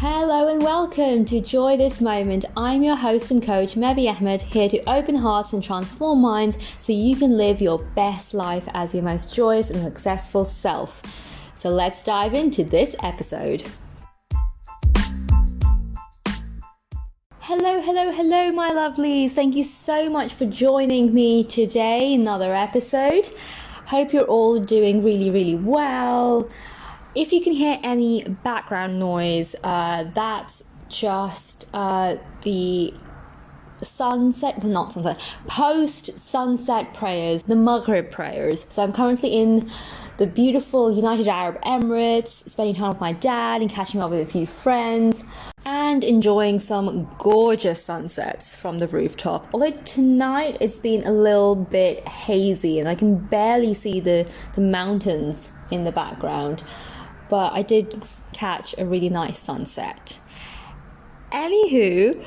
Hello and welcome to Joy This Moment. I'm your host and coach, Mevi Ahmed, here to open hearts and transform minds so you can live your best life as your most joyous and successful self. So let's dive into this episode. Hello, my lovelies. Thank you so much for joining me today. Another episode. Hope you're all doing really well. If you can hear any background noise, that's just the post-sunset prayers, the Maghrib prayers. So I'm currently in the beautiful United Arab Emirates, spending time with my dad and catching up with a few friends and enjoying some gorgeous sunsets from the rooftop. Although tonight it's been a little bit hazy and I can barely see the mountains in the background. But I did catch a really nice sunset. Anywho,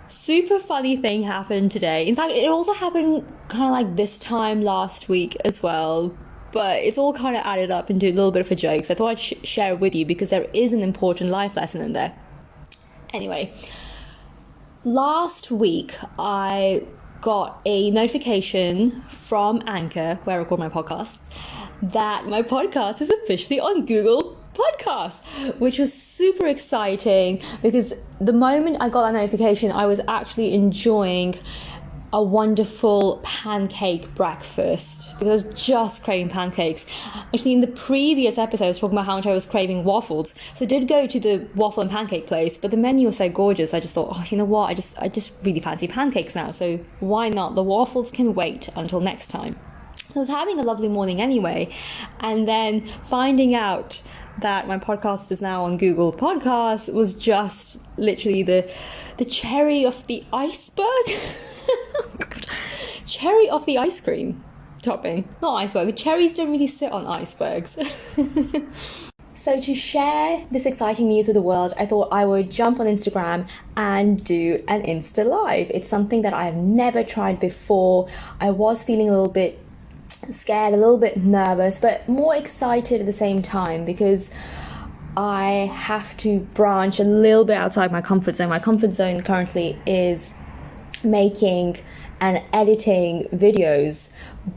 super funny thing happened today. In fact, it also happened kind of like this time last week as well. But it's all kind of added up into a little bit of a joke. So I thought I'd share it with you because there is an important life lesson in there. Anyway, last week I got a notification from Anchor, where I record my podcasts, that my podcast is officially on Google Podcasts, which was super exciting because the moment I got that notification, I was actually enjoying a wonderful pancake breakfast because I was just craving pancakes. Actually, in the previous episode, I was talking about how much I was craving waffles. So I did go to the waffle and pancake place, but the menu was so gorgeous. I just thought, oh, you know what? I just really fancy pancakes now. So why not? The waffles can wait until next time. I was having a lovely morning anyway, and then finding out that my podcast is now on Google Podcasts was just literally the cherry of the iceberg. Cherry of the ice cream topping. Not iceberg. Cherries don't really sit on icebergs. So to share this exciting news with the world, I thought I would jump on Instagram and do an Insta Live. It's something that I've never tried before. I was feeling a little bit scared, a little bit nervous, but more excited at the same time because I have to branch a little bit outside my comfort zone. My comfort zone currently is making and editing videos,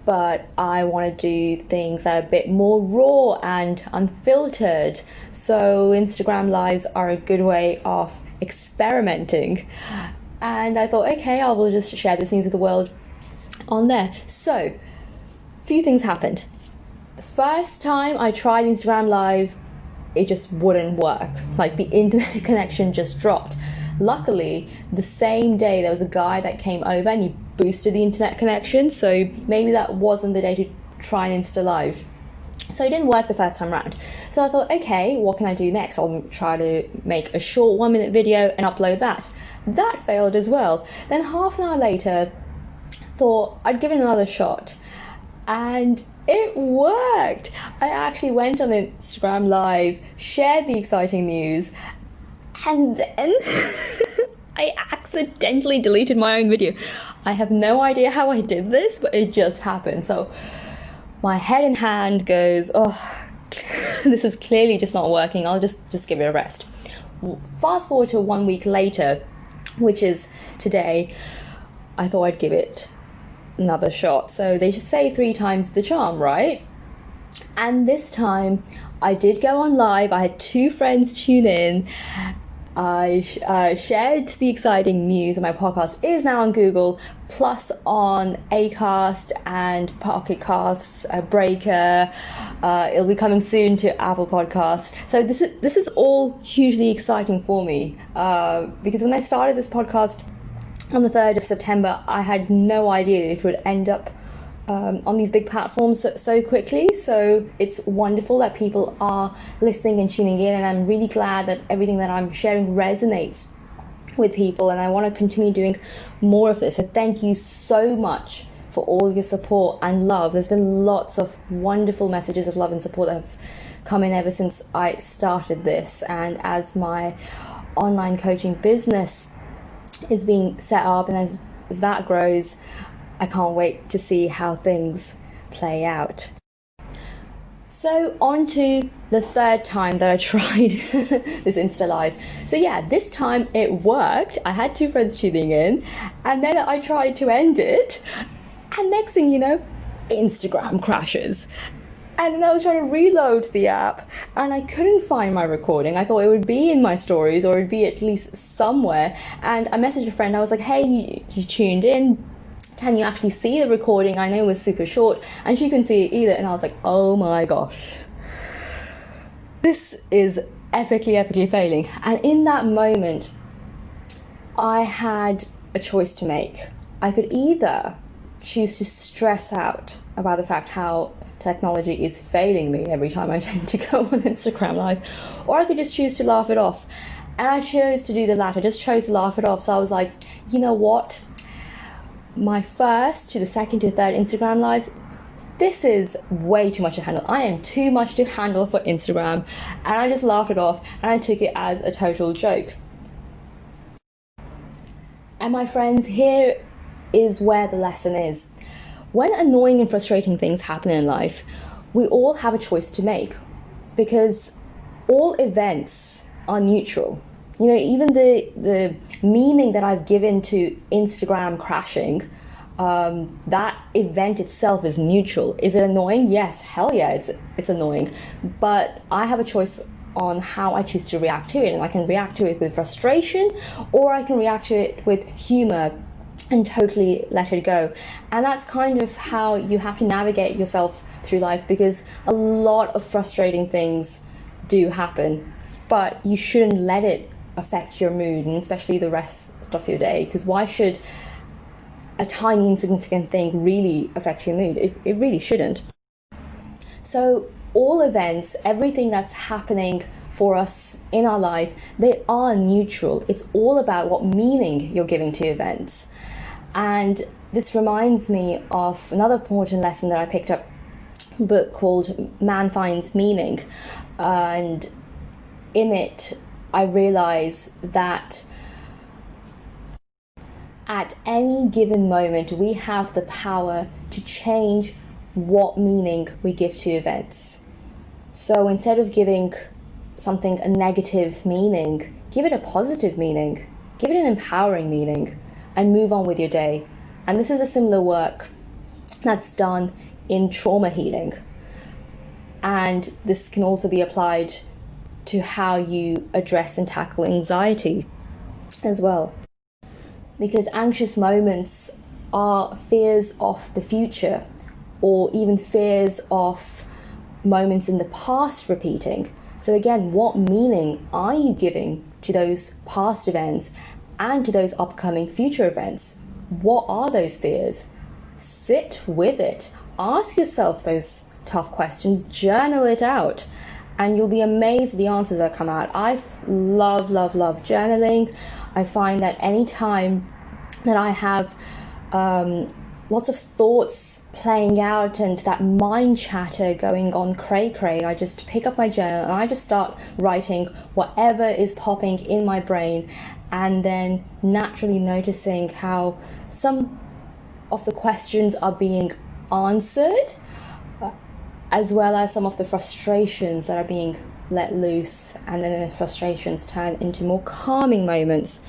but I want to do things that are a bit more raw and unfiltered. So Instagram Lives are a good way of experimenting. And I thought, okay, I will just share this news with the world on there. So few things happened. The first time I tried Instagram Live, it just wouldn't work. Like the internet connection just dropped. Luckily, the same day there was a guy that came over and he boosted the internet connection, so maybe that wasn't the day to try an Insta Live. So it didn't work the first time around. So I thought, okay, what can I do next? I'll try to make a short 1-minute video and upload that. That failed as well. Then half an hour later, thought I'd give it another shot. And it worked. I actually went on Instagram Live, shared the exciting news, and then I accidentally deleted my own video. I have no idea how I did this, but it just happened. So my head in hand goes, oh, this is clearly just not working. I'll just give it a rest. Fast forward to 1 week later, which is today, I thought I'd give it another shot. So they should say 3 times the charm, right? And this time I did go on live. I had 2 friends tune in. I shared the exciting news that my podcast is now on Google, plus on Acast and Pocket Casts, Breaker. It'll be coming soon to Apple Podcasts. So this is all hugely exciting for me because when I started this podcast on the 3rd of September, I had no idea it would end up on these big platforms so quickly. So it's wonderful that people are listening and tuning in, and I'm really glad that everything that I'm sharing resonates with people, and I want to continue doing more of this. So thank you so much for all your support and love. There's been lots of wonderful messages of love and support that have come in ever since I started this, and as my online coaching business is being set up and as that grows, I can't wait to see how things play out. So on to the third time that I tried this Insta Live. So yeah, this time it worked. I had 2 friends tuning in, and then I tried to end it, and next thing you know, Instagram crashes. And then I was trying to reload the app, and I couldn't find my recording. I thought it would be in my stories, or it'd be at least somewhere. And I messaged a friend. I was like, hey, you tuned in. Can you actually see the recording? I know it was super short, and she couldn't see it either. And I was like, oh my gosh, this is epically failing. And in that moment, I had a choice to make. I could either choose to stress out about the fact how technology is failing me every time I tend to go on Instagram Live, or I could just choose to laugh it off. And I chose to do the latter, just chose to laugh it off. So I was like, you know what? My first to the second to the third Instagram Lives, this is way too much to handle. I am too much to handle for Instagram. And I just laughed it off, and I took it as a total joke. And my friends, here is where the lesson is. When annoying and frustrating things happen in life, we all have a choice to make, because all events are neutral. You know, even the meaning that I've given to Instagram crashing, that event itself is neutral. Is it annoying? Yes, hell yeah, it's annoying. But I have a choice on how I choose to react to it, and I can react to it with frustration, or I can react to it with humor and totally let it go. And that's kind of how you have to navigate yourself through life, because a lot of frustrating things do happen, but you shouldn't let it affect your mood, and especially the rest of your day, because why should a tiny insignificant thing really affect your mood? It really shouldn't. So all events, everything that's happening for us in our life, they are neutral. It's all about what meaning you're giving to events. And this reminds me of another important lesson that I picked up, a book called Man Finds Meaning. And in it, I realize that at any given moment, we have the power to change what meaning we give to events. So instead of giving something a negative meaning, give it a positive meaning, give it an empowering meaning, and move on with your day. And this is a similar work that's done in trauma healing. And this can also be applied to how you address and tackle anxiety as well. Because anxious moments are fears of the future, or even fears of moments in the past repeating. So again, what meaning are you giving to those past events and to those upcoming future events? What are those fears? Sit with it. Ask yourself those tough questions. Journal it out. And you'll be amazed at the answers that come out. I love journaling. I find that any time that I have lots of thoughts playing out and that mind chatter going on cray, I just pick up my journal and I just start writing whatever is popping in my brain, and then naturally noticing how some of the questions are being answered, as well as some of the frustrations that are being let loose, and then the frustrations turn into more calming moments.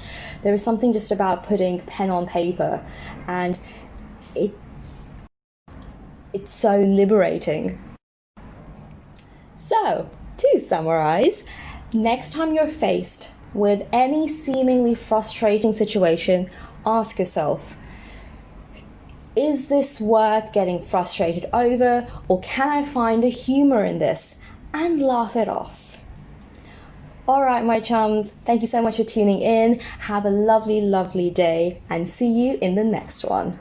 There is something just about putting pen on paper, and it's so liberating. So, to summarize, next time you're faced with any seemingly frustrating situation, ask yourself, is this worth getting frustrated over, or can I find a humor in this and laugh it off? All right, my chums, thank you so much for tuning in. Have a lovely day, and see you in the next one.